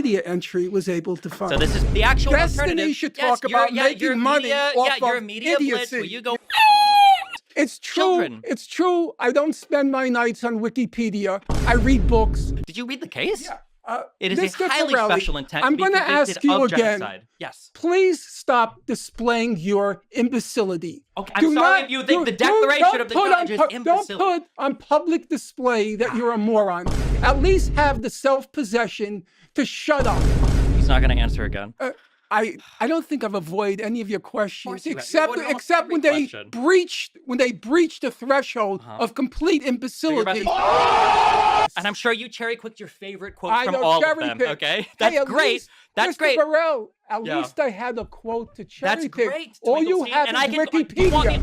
Wikipedia entry was able to find. So this is the actual Destiny alternative. should talk about making money off you're a of media blitz idiocy. where you go. It's true. Children. It's true. I don't spend my nights on Wikipedia. I read books. Did you read the case? Yeah. It is Mr. a highly Corelli, special intent I'm to be going to convicted ask you of again. genocide. Yes. Please stop displaying your imbecility. Okay, I'm sorry if you think the Declaration of the College is imbecile. Don't put on public display that you're a moron. At least have the self-possession to shut up. He's not going to answer again. I don't think I've avoided any of your questions, except when they breached the threshold of complete imbecility. And I'm sure you cherry-picked your favorite quotes from all of them, okay? That's great. That's great. Mr. Burrell, at least I had a quote to cherry-pick. That's great. All you have is Wikipedia.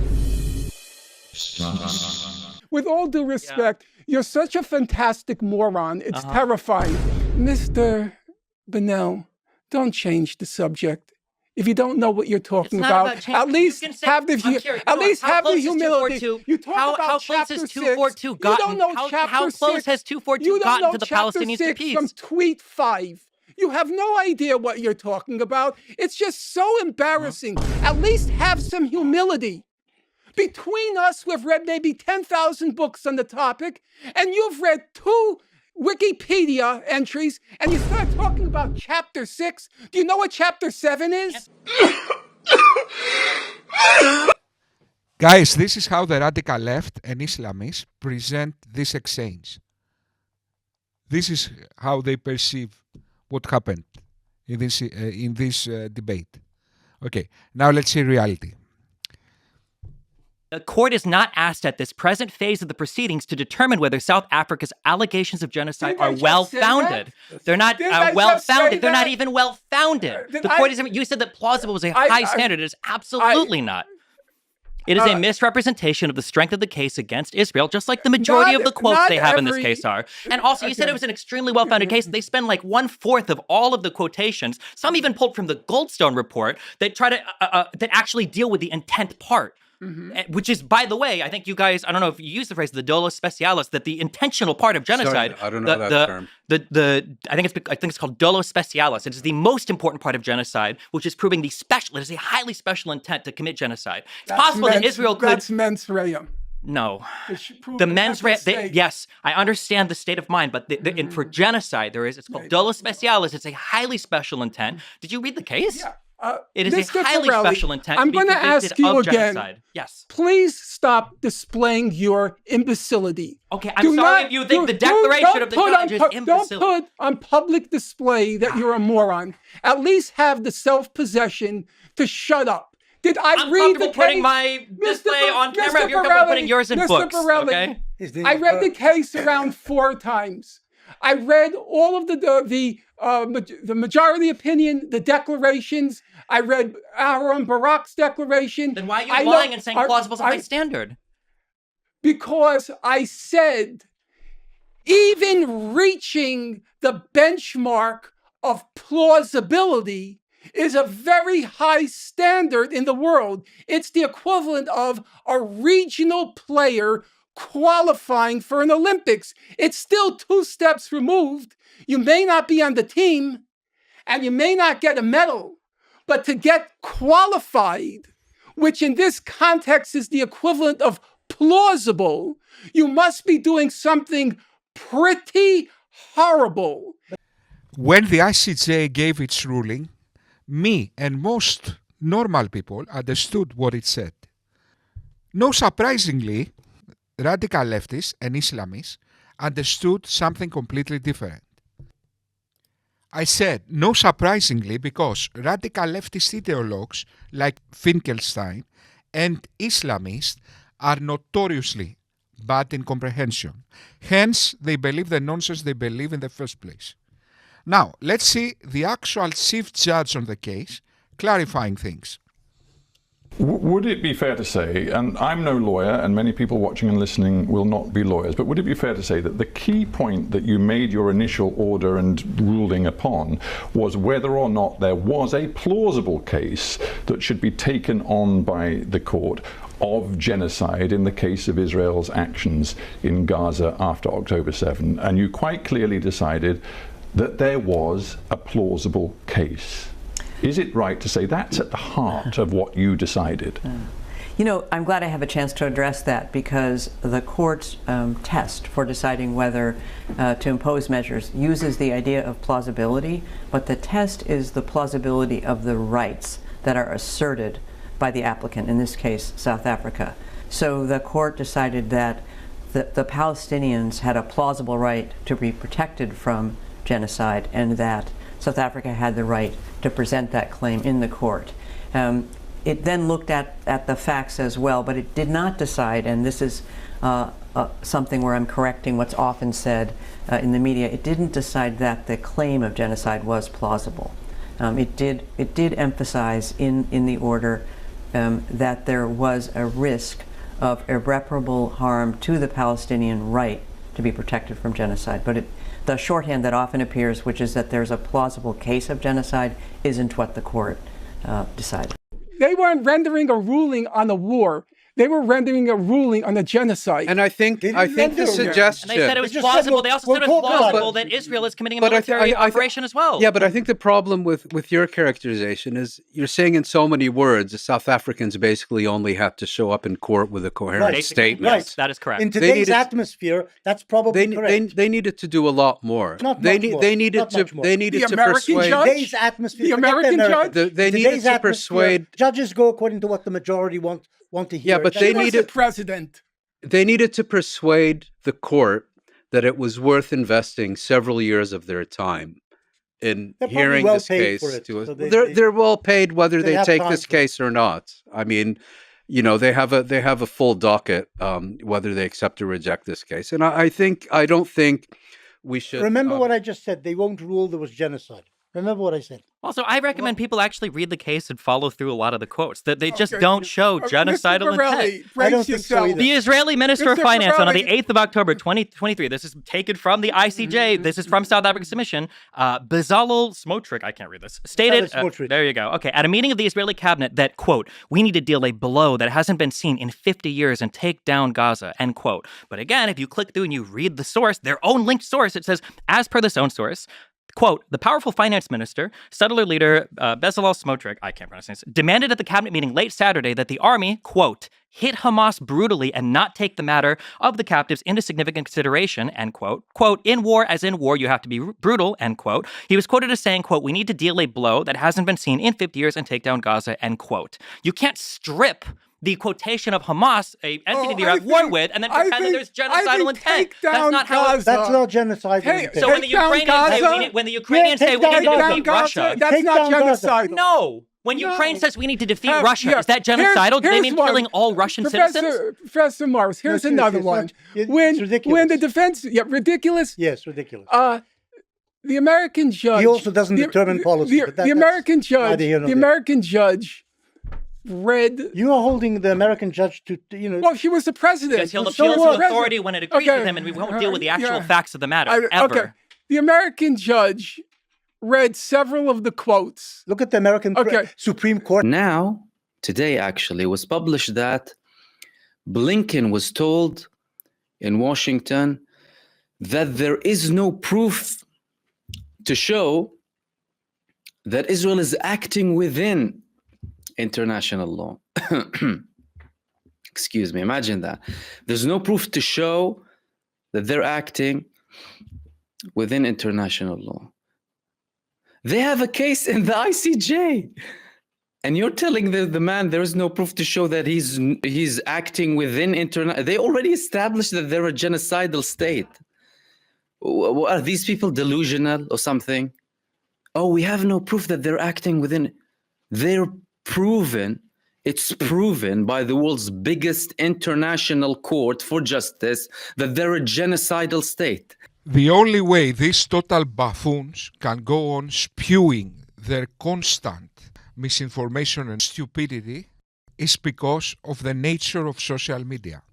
With all due respect, you're such a fantastic moron. It's terrifying. Mr. Bennell, don't change the subject. If you don't know what you're talking about, at least have the humility. You talk about chapter 6. You don't know how close has 242 gotten to the Palestinians' peace? From tweet 5. You have no idea what you're talking about. It's just so embarrassing. At least have some humility. Between us, we've read maybe 10,000 books on the topic, and you've read 2 Wikipedia entries, and you start talking about chapter 6. Do you know what chapter 7 is? Guys, this is how the radical left and Islamists present this exchange. This is how they perceive what happened in this debate. Okay, now let's see reality. The court is not asked at this present phase of the proceedings to determine whether South Africa's allegations of genocide are well-founded. They're not well-founded. They're not even well-founded. The court isn't. You said that plausible was a high standard. It is absolutely not. It is a misrepresentation of the strength of the case against Israel, just like the majority of the quotes they have in this case are. And also, you said it was an extremely well-founded case. They spend like 1/4 of all of the quotations, some even pulled from the Goldstone report, that try to that actually deal with the intent part. Which is, by the way, I think you guys, I don't know if you use the phrase, the dolo specialis, that the intentional part of genocide. Sorry, I don't know that term. I think it's called dolo specialis. It is the most important part of genocide, which is proving it is a highly special intent to commit genocide. It's possible that Israel could. That's mens rea. No. The mens rea, yes, I understand the state of mind, but for genocide, it's called dolo specialis. It's a highly special intent. Did you read the case? Yeah. It is Mr. a highly Corelli, special intent I'm to be going to ask you again. Genocide. Yes. Please stop displaying your imbecility. Okay, I'm sorry if you think the Declaration of the College is imbecile. Don't put on public display that you're a moron. At least have the self-possession to shut up. Did I read the case? Putting my display on camera. You're comfortable putting yours in books. Okay? I read the case around 4 times. I read all of the majority opinion, the declarations. I read Aaron Barak's declaration. Then why are you lying and saying plausible is a high standard? Because I said, even reaching the benchmark of plausibility is a very high standard in the world. It's the equivalent of a regional player qualifying for an Olympics. It's still 2 steps removed. You may not be on the team, and you may not get a medal, but to get qualified, which in this context is the equivalent of plausible, you must be doing something pretty horrible. When the ICJ gave its ruling, me and most normal people understood what it said. No surprisingly, radical leftists and Islamists understood something completely different. I said, no surprisingly, because radical leftist ideologues like Finkelstein and Islamists are notoriously bad in comprehension. Hence, they believe the nonsense they believe in the first place. Now, let's see the actual chief judge on the case clarifying things. Would it be fair to say, and I'm no lawyer, and many people watching and listening will not be lawyers, but would it be fair to say that the key point that you made your initial order and ruling upon was whether or not there was a plausible case that should be taken on by the court of genocide in the case of Israel's actions in Gaza after October 7, and you quite clearly decided that there was a plausible case. Is it right to say that's at the heart of what you decided? You know, I'm glad I have a chance to address that, because the court's test for deciding whether to impose measures uses the idea of plausibility, but the test is the plausibility of the rights that are asserted by the applicant, in this case, South Africa. So the court decided that the Palestinians had a plausible right to be protected from genocide, and that South Africa had the right to present that claim in the court. It then looked at the facts as well, but it did not decide, and this is something where I'm correcting what's often said in the media, it didn't decide that the claim of genocide was plausible. It did emphasize in the order that there was a risk of irreparable harm to the Palestinian right to be protected from genocide. But the shorthand that often appears, which is that there's a plausible case of genocide, isn't what the court decided. They weren't rendering a ruling on the war. They were rendering a ruling on the genocide. And I think the suggestion. And they said it was plausible. They also said it was plausible that Israel is committing a military operation as well. Yeah, but I think the problem with your characterization is you're saying in so many words, the South Africans basically only have to show up in court with a coherent statement. Yes, that is correct. In today's atmosphere, that's probably correct. They needed to do a lot more. They needed to persuade. Today's atmosphere. The American judge. They needed to persuade. Judges go according to what the majority want to hear. Yeah, but they needed president. They needed to persuade the court that it was worth investing several years of their time in hearing this case. They're well paid whether they take this case or not. I mean, you know, they have a full docket whether they accept or reject this case. And I don't think we should remember what I just said. They won't rule there was genocide. Remember what I said. Also, I recommend people actually read the case and follow through a lot of the quotes. That they just don't show genocidal intent. I don't think so either. The Israeli Minister of Finance on the 8th of October, 2023, this is taken from the ICJ, this is from South Africa's submission, Bezalel Smotrich, I can't read this, stated, there you go, okay, at a meeting of the Israeli cabinet that, quote, we need to deal a blow that hasn't been seen in 50 years and take down Gaza, end quote. But again, if you click through and you read the source, their own linked source, it says, as per this own source, quote, the powerful finance minister, settler leader Bezalel Smotrich, I can't pronounce this, demanded at the cabinet meeting late Saturday that the army, quote, hit Hamas brutally and not take the matter of the captives into significant consideration, end quote. Quote, in war, as in war, you have to be brutal, end quote. He was quoted as saying, quote, we need to deal a blow that hasn't been seen in 50 years and take down Gaza, end quote. You can't strip the quotation of Hamas, a entity you're at war with, and then pretend that there's genocidal intent. That's not how That's not genocide. So when the Ukrainians say we need to defeat Russia, that's not genocidal. No. When Ukraine says we need to defeat Russia, is that genocidal? Do they mean killing all Russian citizens? Professor Morris, here's another one. When the defense, ridiculous? Yes, ridiculous. The American judge. He also doesn't determine policy. The American judge read. You are holding the American judge to Well, he was the president. Because he'll appeal to authority when it agrees with him, and we won't deal with the actual facts of the matter, ever. Okay. The American judge read several of the quotes. Look at the American Supreme Court. Now, today actually, was published that Blinken was told in Washington that there is no proof to show that Israel is acting within international law. Excuse me, imagine that. There's no proof to show that they're acting within international law. They have a case in the ICJ. And you're telling the man there is no proof to show that he's acting within international. They already established that they're a genocidal state. Are these people delusional or something? Oh, we have no proof that they're acting within. It's proven by the world's biggest international court for justice that they're a genocidal state. The only way these total buffoons can go on spewing their constant misinformation and stupidity is because of the nature of social media.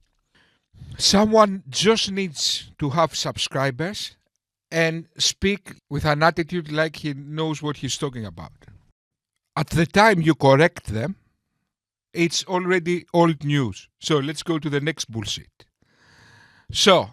Someone just needs to have subscribers and speak with an attitude like he knows what he's talking about. At the time you correct them, it's already old news. So let's go to the next bullshit. So,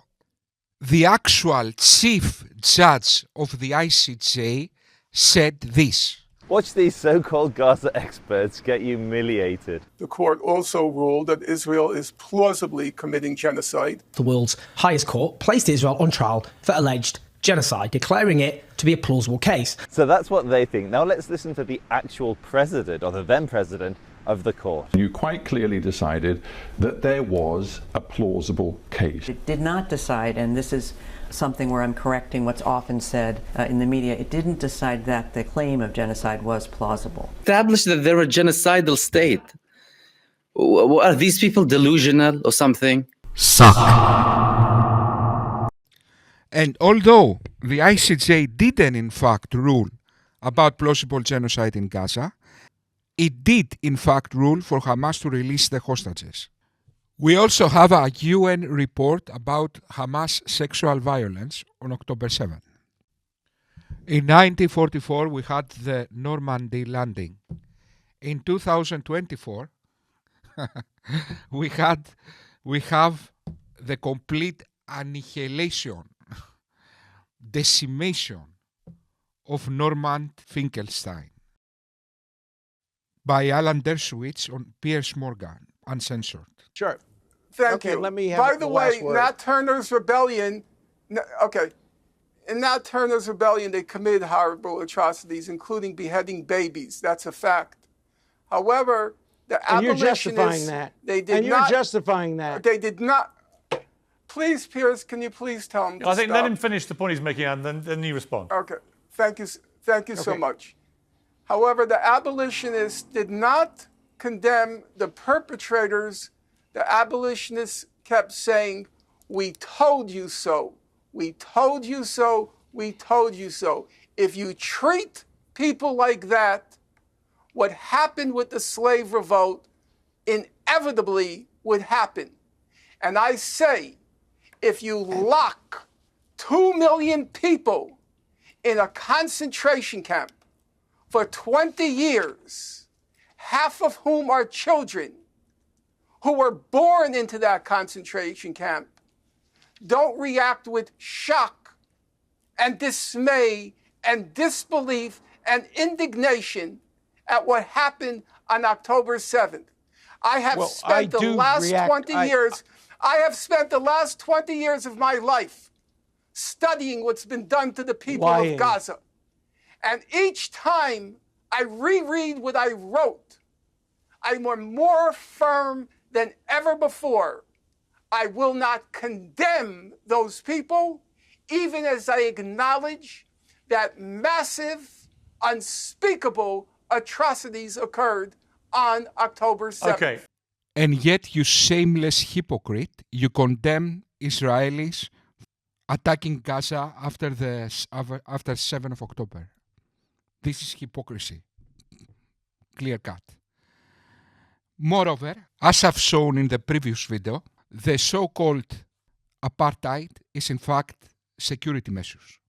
the actual chief judge of the ICJ said this. Watch these so-called Gaza experts get humiliated. The court also ruled that Israel is plausibly committing genocide. The world's highest court placed Israel on trial for alleged genocide, declaring it to be a plausible case. So that's what they think. Now let's listen to the actual president, or the then president, of the court. You quite clearly decided that there was a plausible case. It did not decide, and this is something where I'm correcting what's often said in the media, it didn't decide that the claim of genocide was plausible. Established that they're a genocidal state. Are these people delusional or something? Suck. And although the ICJ didn't in fact rule about plausible genocide in Gaza, it did in fact rule for Hamas to release the hostages. We also have a UN report about Hamas sexual violence on October 7. In 1944, we had the Normandy landing. In 2024, we have the complete annihilation, decimation of Norman Finkelstein by Alan Dershowitz on Piers Morgan, uncensored. Sure. Thank you. Let me have By the way, Nat Turner's rebellion, in Nat Turner's rebellion, they committed horrible atrocities, including beheading babies. That's a fact. However, the abolitionists... And you're justifying that. You're justifying that. They did not... Please, Piers, can you please tell him to I think stop? let him finish the point he's making, and then you respond. Okay. Thank you so much. However, the abolitionists did not condemn the perpetrators. The abolitionists kept saying, "We told you so. We told you so. We told you so." If you treat people like that, what happened with the slave revolt inevitably would happen. And I say, if you lock 2 million people in a concentration camp for 20 years, half of whom are children who were born into that concentration camp, don't react with shock and dismay and disbelief and indignation at what happened on October 7th. I have spent the last 20 years of my life studying what's been done to the people of Gaza. And each time I reread what I wrote, I'm more firm than ever before. I will not condemn those people, even as I acknowledge that massive, unspeakable atrocities occurred on October 7th. Okay. And yet, you shameless hypocrite, you condemn Israelis attacking Gaza after 7th of October. This is hypocrisy. Clear cut. Moreover, as I've shown in the previous video, the so-called apartheid is in fact security measures.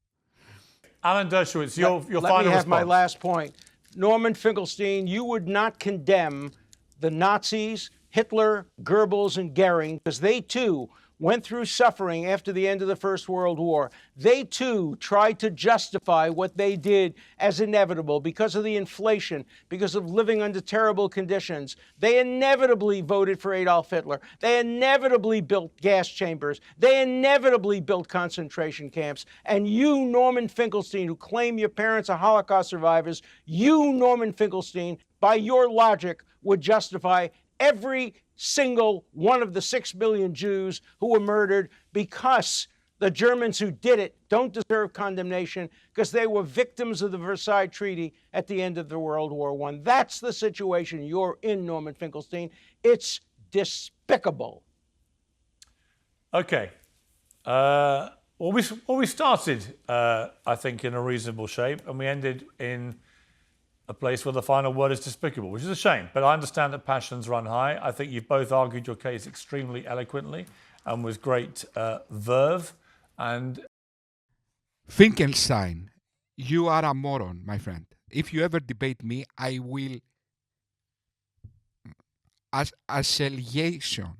Alan Dershowitz, your final response. Let me have my last point. Norman Finkelstein, you would not condemn the Nazis, Hitler, Goebbels, and Goering, because they too went through suffering after the end of the First World War. They too tried to justify what they did as inevitable because of the inflation, because of living under terrible conditions. They inevitably voted for Adolf Hitler. They inevitably built gas chambers. They inevitably built concentration camps. And you, Norman Finkelstein, who claim your parents are Holocaust survivors, you, Norman Finkelstein, by your logic, would justify every single one of the 6 million Jews who were murdered because the Germans who did it don't deserve condemnation because they were victims of the Versailles Treaty at the end of the World War I. That's the situation you're in, Norman Finkelstein. It's despicable. Okay. Well, we started, I think, in a reasonable shape, and we ended in a place where the final word is despicable, which is a shame. But I understand that passions run high. I think you've both argued your case extremely eloquently and with great verve. And Finkelstein, you are a moron, my friend. If you ever debate me, I will acceleration.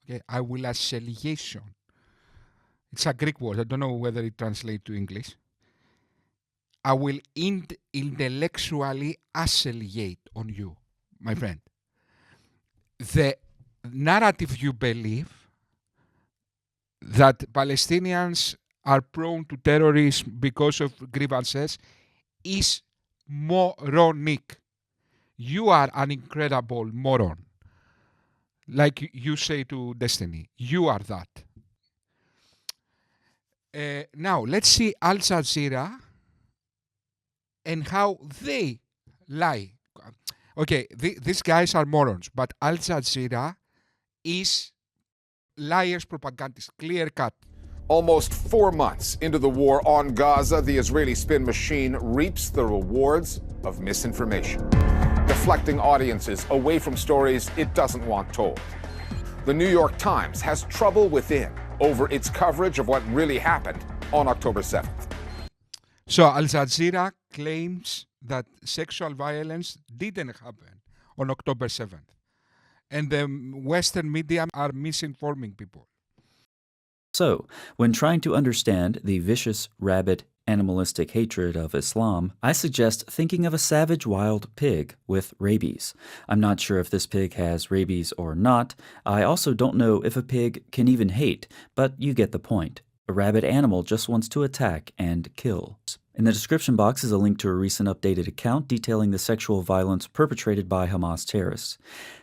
Okay, I will acceleration It's a Greek word. I don't know whether it translates to English. I will intellectually assimilate on you, my friend. The narrative you believe that Palestinians are prone to terrorism because of grievances is moronic. You are an incredible moron. Like you say to Destiny, you are that. Now, let's see Al Jazeera and how they lie. Okay, these guys are morons, but Al Jazeera is liars, propagandists, clear cut. Almost 4 months into the war on Gaza, the Israeli spin machine reaps the rewards of misinformation, deflecting audiences away from stories it doesn't want told. The New York Times has trouble within over its coverage of what really happened on October 7th. So Al Jazeera claims that sexual violence didn't happen on October 7th. And the Western media are misinforming people. So, when trying to understand the vicious, rabid, animalistic hatred of Islam, I suggest thinking of a savage wild pig with rabies. I'm not sure if this pig has rabies or not. I also don't know if a pig can even hate, but you get the point. A rabid animal just wants to attack and kill. In the description box is a link to a recent updated account detailing the sexual violence perpetrated by Hamas terrorists.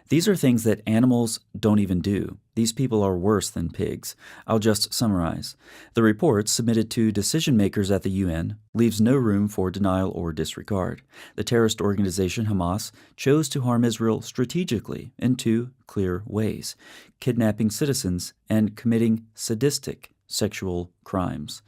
These are things that animals don't even do. These people are worse than pigs. I'll just summarize. The report submitted to decision makers at the UN leaves no room for denial or disregard. The terrorist organization Hamas chose to harm Israel strategically in 2 clear ways: kidnapping citizens and committing sadistic sexual crimes.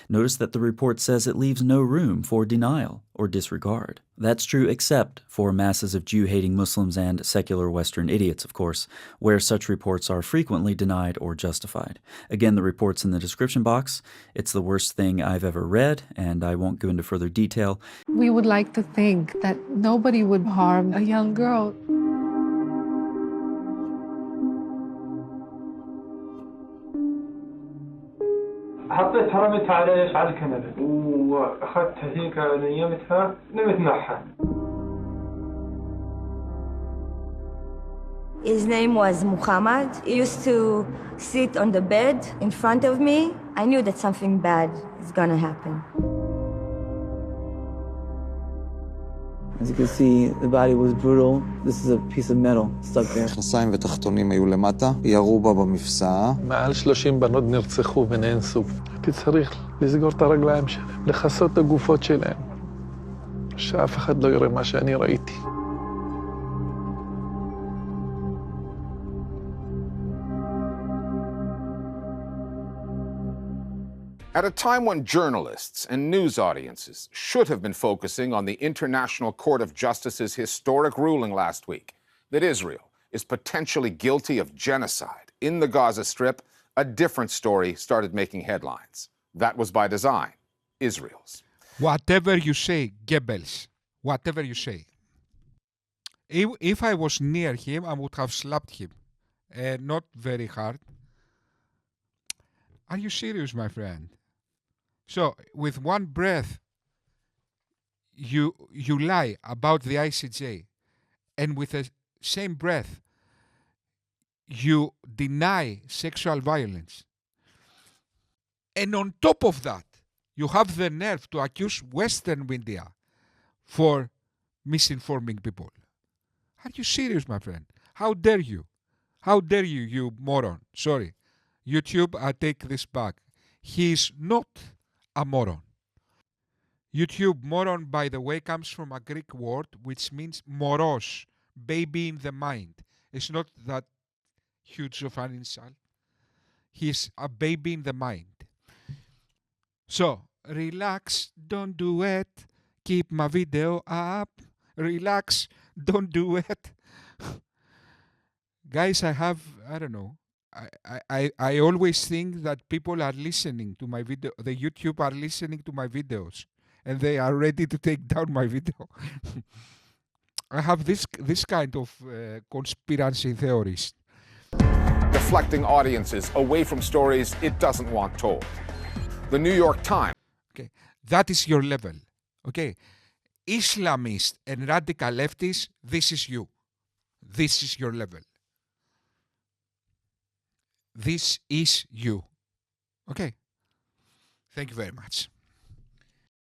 Notice that the report says it leaves no room for denial or disregard. That's true except for masses of Jew-hating Muslims and secular Western idiots, of course, where such reports are frequently denied or justified. Again, the report's in the description box. It's the worst thing I've ever read, and I won't go into further detail. We would like to think that nobody would harm a young girl. حطيت رميتها على الكنبة واخذتها هيك نيمتها نمت معها. His name was Muhammad. He used to sit on the bed in front of me. I knew that something bad is gonna happen. As you can see, the body was brutal. This is a piece of metal stuck there. מכנסיים ותחתונים היו למטה, ירו בה במפסעה. מעל 30 בנות נרצחו ונאנסו. הייתי צריך לסגור את הרגליים שלהם, לכסות את הגופות שלהם. שאף אחד לא יראה מה שאני ראיתי. At a time when journalists and news audiences should have been focusing on the International Court of Justice's historic ruling last week that Israel is potentially guilty of genocide in the Gaza Strip, a different story started making headlines. That was by design, Israel's. Whatever you say, Goebbels, whatever you say. If I was near him, I would have slapped him. Not very hard. Are you serious, my friend? So, with one breath, you lie about the ICJ, and with the same breath, you deny sexual violence. And on top of that, you have the nerve to accuse Western media for misinforming people. Are you serious, my friend? How dare you? How dare you, you moron? Sorry. YouTube, I take this back. He is not a moron. YouTube, moron, by the way, comes from a Greek word which means moros, baby in the mind. It's not that huge of an insult. He's a baby in the mind. So, relax, don't do it. Keep my video up. Relax, don't do it. Guys, I don't know. I always think that people are listening to my video. The YouTube are listening to my videos, and they are ready to take down my video. I have this kind of conspiracy theories. deflecting audiences away from stories it doesn't want told. The New York Times. Okay, that is your level. Okay, Islamist and radical leftists, this is you. This is your level. This is you. Okay. Thank you very much.